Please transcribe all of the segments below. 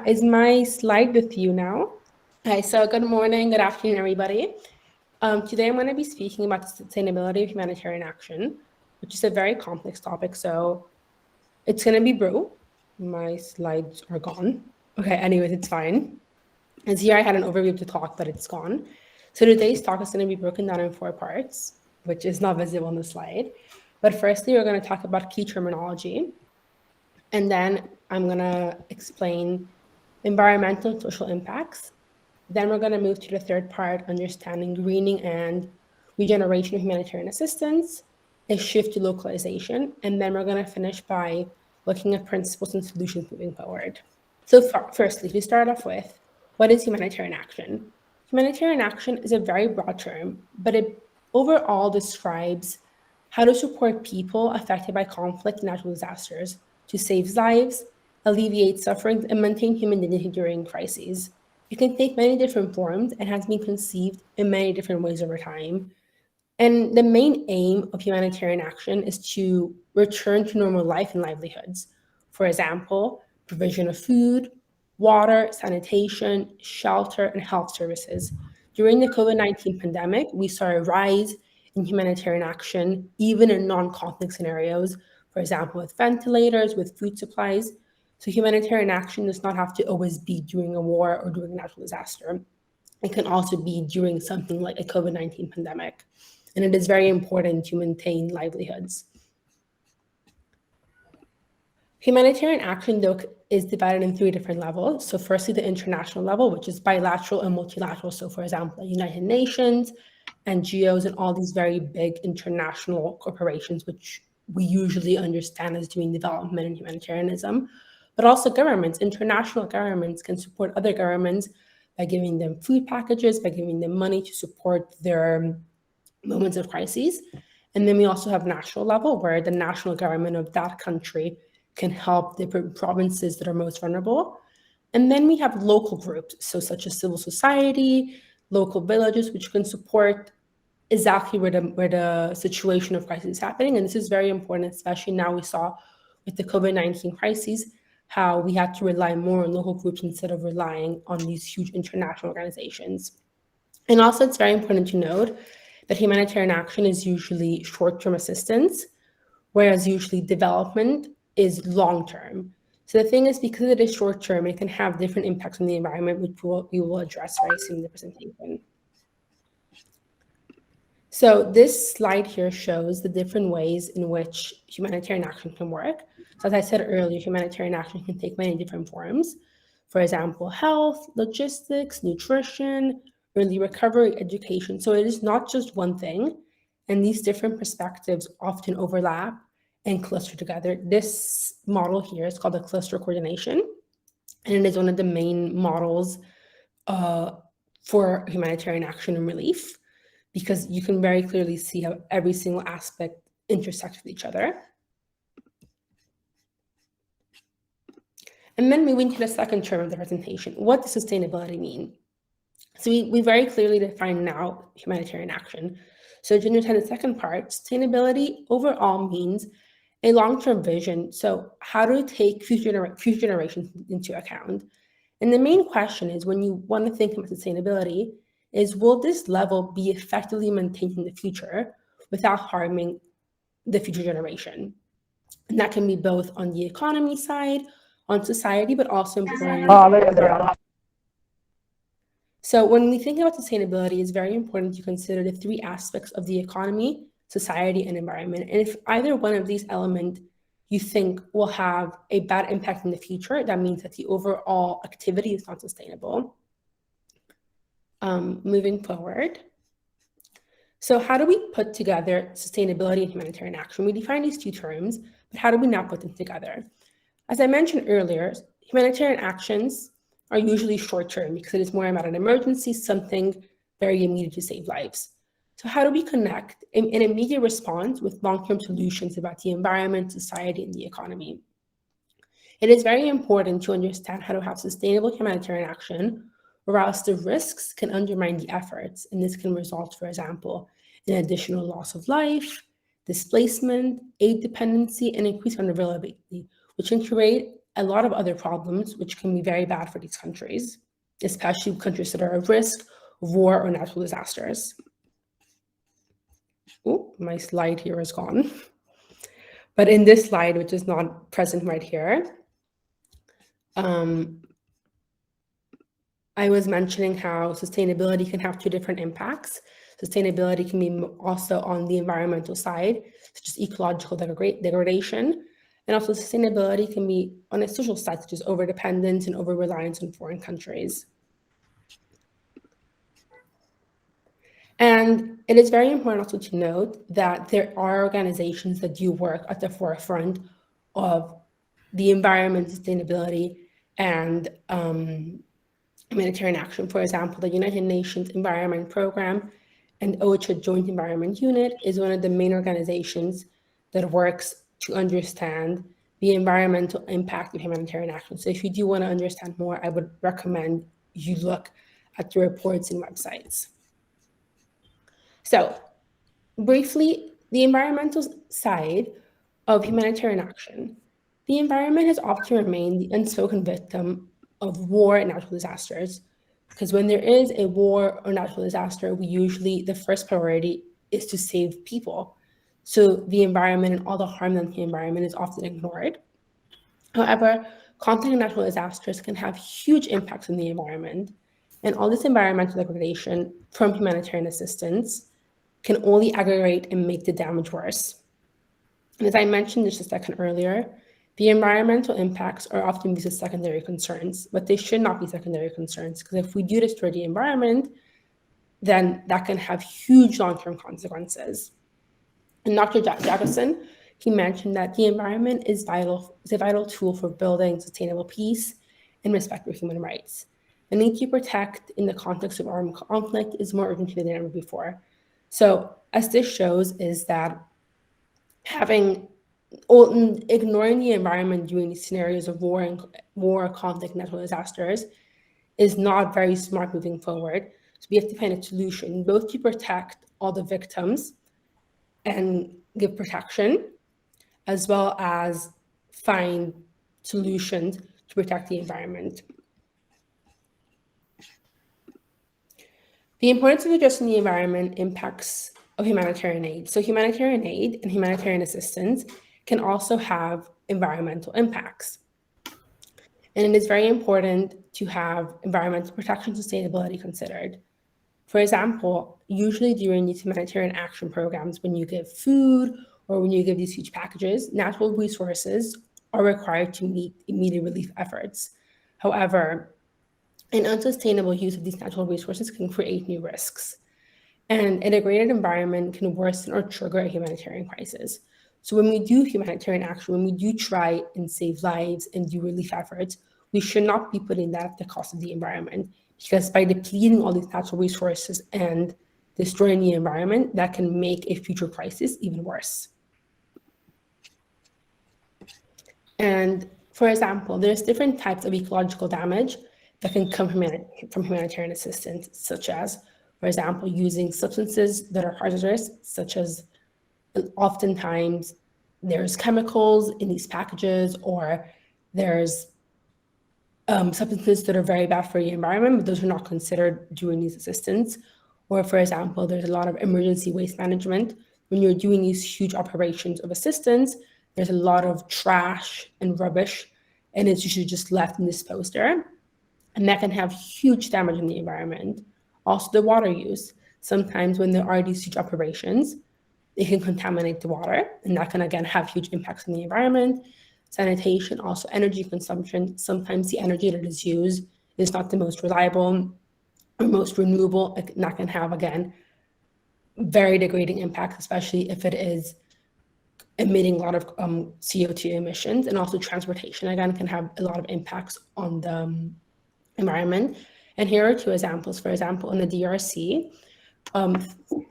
Is my slide with you now? Hi, so good morning, good afternoon, everybody. Today I'm going to be speaking about the sustainability of humanitarian action, which is a very complex topic. So it's going to be brew. My slides are gone. Okay, anyways, it's fine. As here I had an overview of the talk, but it's gone. So today's talk is going to be broken down in 4 parts, which is not visible on the slide. But firstly, we're going to talk about key terminology. And then I'm going to explain environmental and social impacts. Then we're going to move to the third part, understanding greening and regeneration of humanitarian assistance, a shift to localization. And then we're going to finish by looking at principles and solutions moving forward. So firstly, we start off with, what is humanitarian action? Humanitarian action is a very broad term, but it overall describes how to support people affected by conflict and natural disasters to save lives, alleviate suffering, and maintain human dignity during crises. It can take many different forms and has been conceived in many different ways over time. And the main aim of humanitarian action is to return to normal life and livelihoods. For example, provision of food, water, sanitation, shelter, and health services. During the COVID-19 pandemic, we saw a rise in humanitarian action, even in non-conflict scenarios, for example, with ventilators, with food supplies. So humanitarian action does not have to always be during a war or during a natural disaster. It can also be during something like a COVID-19 pandemic. And it is very important to maintain livelihoods. Humanitarian action, though, is divided in 3 different levels. So firstly, the international level, which is bilateral and multilateral. So for example, the United Nations, NGOs, and all these very big international corporations, which we usually understand as doing development and humanitarianism. But also governments, international governments can support other governments by giving them food packages, by giving them money to support their moments of crises. And then we also have national level, where the national government of that country can help the provinces that are most vulnerable. And then we have local groups, so such as civil society, local villages, which can support exactly where the situation of crisis is happening. And this is very important, especially now we saw with the COVID-19 crisis, how we had to rely more on local groups instead of relying on these huge international organizations. And also it's very important to note that humanitarian action is usually short-term assistance, whereas usually development is long-term. So the thing is, because it is short-term, it can have different impacts on the environment, which we will address very soon in the presentation. So this slide here shows the different ways in which humanitarian action can work. So as I said earlier, humanitarian action can take many different forms. For example, health, logistics, nutrition, early recovery, education. So it is not just one thing, and these different perspectives often overlap and cluster together. This model here is called the cluster coordination, and it is one of the main models for humanitarian action and relief, because you can very clearly see how every single aspect intersects with each other. And then moving to the second term of the presentation, what does sustainability mean? So we very clearly define now humanitarian action. So to understand the second part, sustainability overall means a long-term vision. So how to take future generations into account. And the main question is, when you want to think about sustainability, is will this level be effectively maintained in the future without harming the future generation? And that can be both on the economy side, on society, but also importantly. So when we think about sustainability, it's very important to consider the 3 aspects of the economy, society, and environment. And if either one of these elements you think will have a bad impact in the future, that means that the overall activity is not sustainable. Moving forward. So how do we put together sustainability and humanitarian action? We define these 2 terms, but how do we now put them together? As I mentioned earlier, humanitarian actions are usually short-term because it is more about an emergency, something very immediate to save lives. So how do we connect an immediate response with long-term solutions about the environment, society, and the economy? It is very important to understand how to have sustainable humanitarian action, or else the risks can undermine the efforts, and this can result, for example, in additional loss of life, displacement, aid dependency, and increased vulnerability, which can create a lot of other problems which can be very bad for these countries, especially countries that are at risk of war or natural disasters. Oh, my slide here is gone. But in this slide, which is not present right here, I was mentioning how sustainability can have two different impacts. Sustainability can be also on the environmental side, such as ecological degradation, and also sustainability can be on a social side, such as overdependence and over-reliance on foreign countries. And it is very important also to note that there are organizations that do work at the forefront of the environment, sustainability, and humanitarian action. For example, the United Nations Environment Program and OCHA Joint Environment Unit is one of the main organizations that works to understand the environmental impact of humanitarian action. So if you do want to understand more, I would recommend you look at the reports and websites. So briefly, the environmental side of humanitarian action. The environment has often remained the unspoken victim of war and natural disasters, because when there is a war or natural disaster, the first priority is to save people. So the environment and all the harm done to the environment is often ignored. However, conflict and natural disasters can have huge impacts on the environment, and all this environmental degradation from humanitarian assistance can only aggravate and make the damage worse. And as I mentioned just a second earlier, the environmental impacts are often viewed as secondary concerns, but they should not be secondary concerns, because if we do destroy the environment, then that can have huge long-term consequences. And Dr. Jefferson, he mentioned that the environment is a vital tool for building sustainable peace and respect for human rights. The need to protect in the context of armed conflict is more urgent than ever before. So as this shows is that ignoring the environment during these scenarios of war, conflict, natural disasters is not very smart moving forward. So we have to find a solution, both to protect all the victims and give protection, as well as find solutions to protect the environment. The importance of addressing the environment impacts of humanitarian aid. So humanitarian aid and humanitarian assistance can also have environmental impacts. And it is very important to have environmental protection and sustainability considered. For example, usually during these humanitarian action programs, when you give food or when you give these huge packages, natural resources are required to meet immediate relief efforts. However, an unsustainable use of these natural resources can create new risks. And a degraded environment can worsen or trigger a humanitarian crisis. So when we do humanitarian action, when we do try and save lives and do relief efforts, we should not be putting that at the cost of the environment, because by depleting all these natural resources and destroying the environment, that can make a future crisis even worse. And for example, there's different types of ecological damage that can come from humanitarian assistance, such as, for example, using substances that are hazardous, such as oftentimes there's chemicals in these packages, or there's substances that are very bad for the environment, but those are not considered during these assistance. Or for example, there's a lot of emergency waste management. When you're doing these huge operations of assistance, there's a lot of trash and rubbish, and it's usually just left and disposed there. And that can have huge damage in the environment. Also the water use. Sometimes when there are these huge operations, it can contaminate the water, and that can again have huge impacts on the environment. Sanitation, also energy consumption. Sometimes the energy that is used is not the most reliable or most renewable, and that can have, again, very degrading impacts, especially if it is emitting a lot of CO2 emissions. And also transportation, again, can have a lot of impacts on the environment. And here are two examples. For example, in the DRC,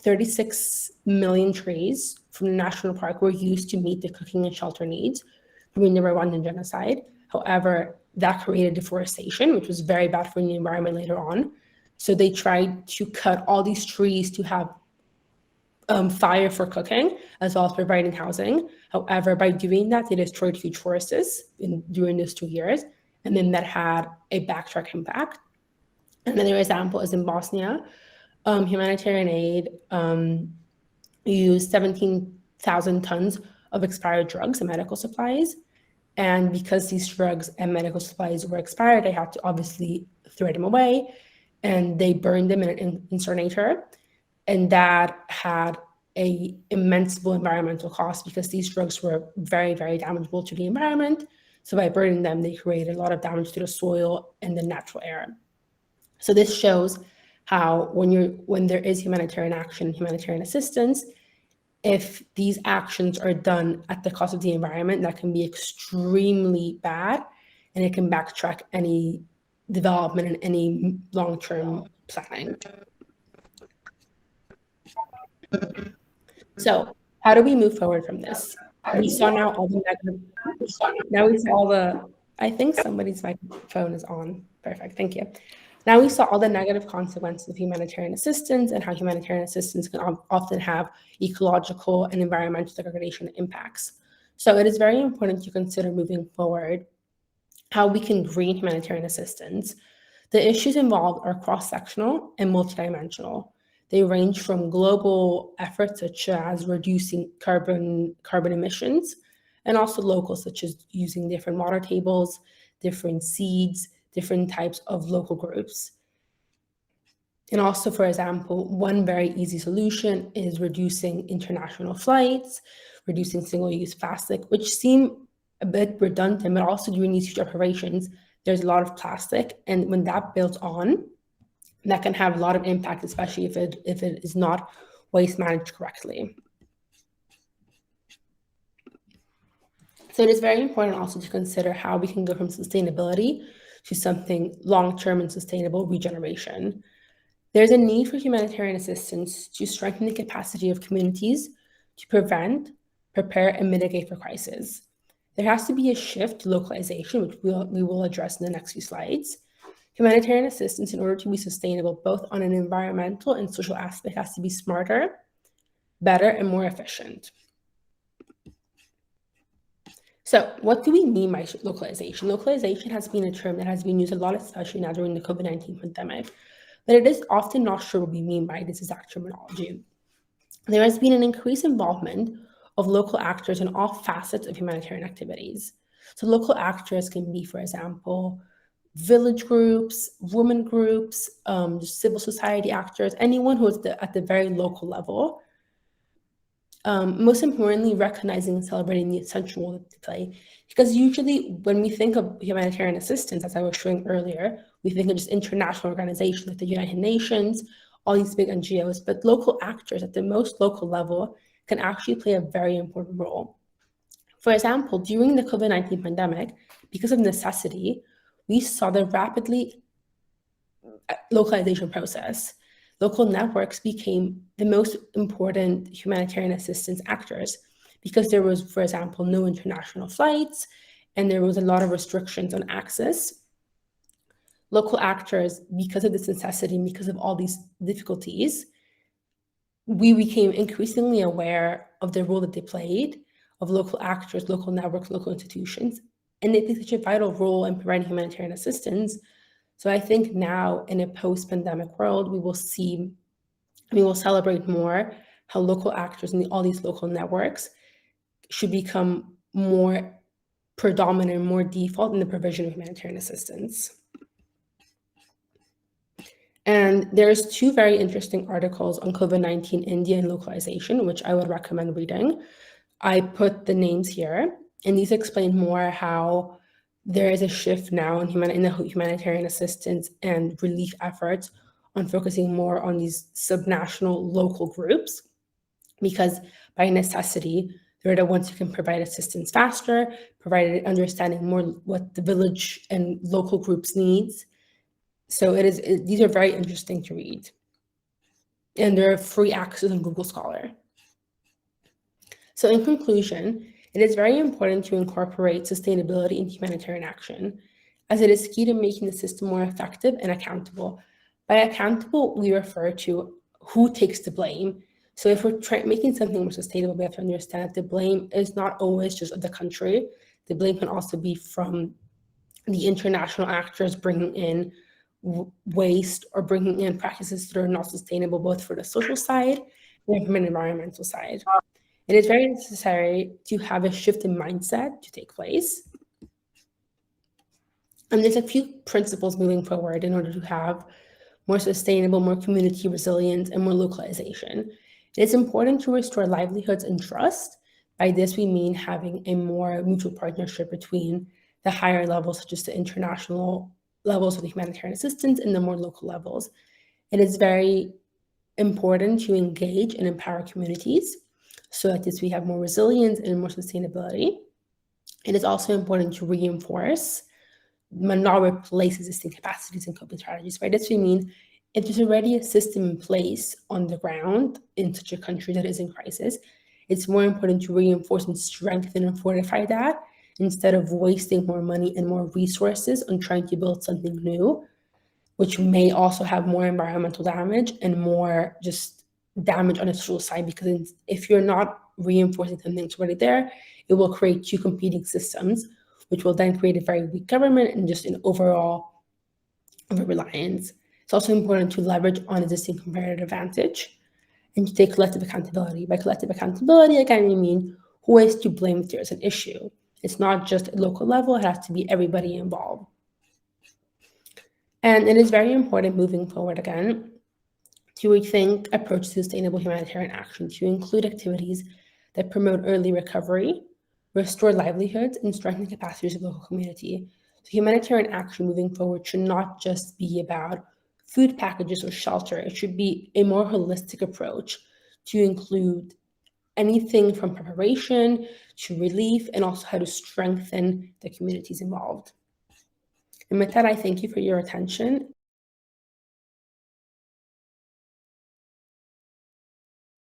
36 million trees from the national park were used to meet the cooking and shelter needs during the Rwandan genocide. However, that created deforestation, which was very bad for the environment later on. So they tried to cut all these trees to have fire for cooking, as well as providing housing. However, by doing that, they destroyed huge forests during those 2 years, and then that had a backtrack impact. Another example is in Bosnia. Humanitarian aid used 17,000 tons of expired drugs and medical supplies. And because these drugs and medical supplies were expired, they had to obviously throw them away, and they burned them in an incinerator. And that had a immense environmental cost because these drugs were very, very damageable to the environment. So by burning them, they created a lot of damage to the soil and the natural air. So this shows how when there is humanitarian action, humanitarian assistance, if these actions are done at the cost of the environment, that can be extremely bad, and it can backtrack any development and any long-term planning. So how do we move forward from this? We saw now all the negative, now we saw all the, I think somebody's microphone is on. Perfect, thank you. Now we saw all the negative consequences of humanitarian assistance and how humanitarian assistance can often have ecological and environmental degradation impacts. So it is very important to consider moving forward how we can green humanitarian assistance. The issues involved are cross-sectional and multidimensional. They range from global efforts such as reducing carbon emissions, and also local, such as using different water tables, different seeds, different types of local groups. And also, for example, one very easy solution is reducing international flights, reducing single-use plastic, which seem a bit redundant, but also during these huge operations, there's a lot of plastic, and when that builds on, that can have a lot of impact, especially if it is not waste managed correctly. So it is very important also to consider how we can go from sustainability to something long-term and sustainable regeneration. There's a need for humanitarian assistance to strengthen the capacity of communities to prevent, prepare, and mitigate for crisis. There has to be a shift to localization, which we will address in the next few slides. Humanitarian assistance, in order to be sustainable, both on an environmental and social aspect, has to be smarter, better, and more efficient. So what do we mean by localization? Localization has been a term that has been used a lot, especially now during the COVID-19 pandemic, but it is often not sure what we mean by this exact terminology. There has been an increased involvement of local actors in all facets of humanitarian activities. So local actors can be, for example, village groups, women groups, civil society actors, anyone who is at the very local level. Most importantly, recognizing and celebrating the essential role that they play. Because usually when we think of humanitarian assistance, as I was showing earlier, we think of just international organizations like the United Nations, all these big NGOs, but local actors at the most local level can actually play a very important role. For example, during the COVID-19 pandemic, because of necessity, we saw the rapidly localization process. Local networks became the most important humanitarian assistance actors because there was, for example, no international flights, and there was a lot of restrictions on access. Local actors, because of this necessity, because of all these difficulties, we became increasingly aware of the role that they played, of local actors, local networks, local institutions, and they play such a vital role in providing humanitarian assistance. So I think now in a post-pandemic world, we will celebrate more how local actors and all these local networks should become more predominant, more default in the provision of humanitarian assistance. And there's two very interesting articles on COVID-19 India and localization, which I would recommend reading. I put the names here, and these explain more how there is a shift now in the humanitarian assistance and relief efforts on focusing more on these subnational local groups, because by necessity, they're the ones who can provide assistance faster, provide understanding more what the village and local groups needs. So these are very interesting to read. And they're free access on Google Scholar. So in conclusion, it is very important to incorporate sustainability in humanitarian action, as it is key to making the system more effective and accountable. By accountable, we refer to who takes the blame. So if we're making something more sustainable, we have to understand that the blame is not always just of the country. The blame can also be from the international actors bringing in waste or bringing in practices that are not sustainable, both for the social side and from an environmental side. It is very necessary to have a shift in mindset to take place. And there's a few principles moving forward in order to have more sustainable, more community resilience, and more localization. It's important to restore livelihoods and trust. By this, we mean having a more mutual partnership between the higher levels, such as the international levels of the humanitarian assistance, and the more local levels. It is very important to engage and empower communities so that this we have more resilience and more sustainability. It is also important to reinforce, but not replace existing capacities and coping strategies. By this we mean if there's already a system in place on the ground in such a country that is in crisis, it's more important to reinforce and strengthen and fortify that instead of wasting more money and more resources on trying to build something new, which may also have more environmental damage and more just damage on the social side, because if you're not reinforcing something that's already there, it will create two competing systems, which will then create a very weak government and just an overall over-reliance. It's also important to leverage on existing comparative advantage and to take collective accountability. By collective accountability, again, we mean who is to blame if there's an issue. It's not just at local level, it has to be everybody involved. And it is very important moving forward, again, to rethink approach to sustainable humanitarian action, to include activities that promote early recovery, restore livelihoods, and strengthen capacities of the local community. So humanitarian action moving forward should not just be about food packages or shelter. It should be a more holistic approach to include anything from preparation to relief, and also how to strengthen the communities involved. And with that, I thank you for your attention,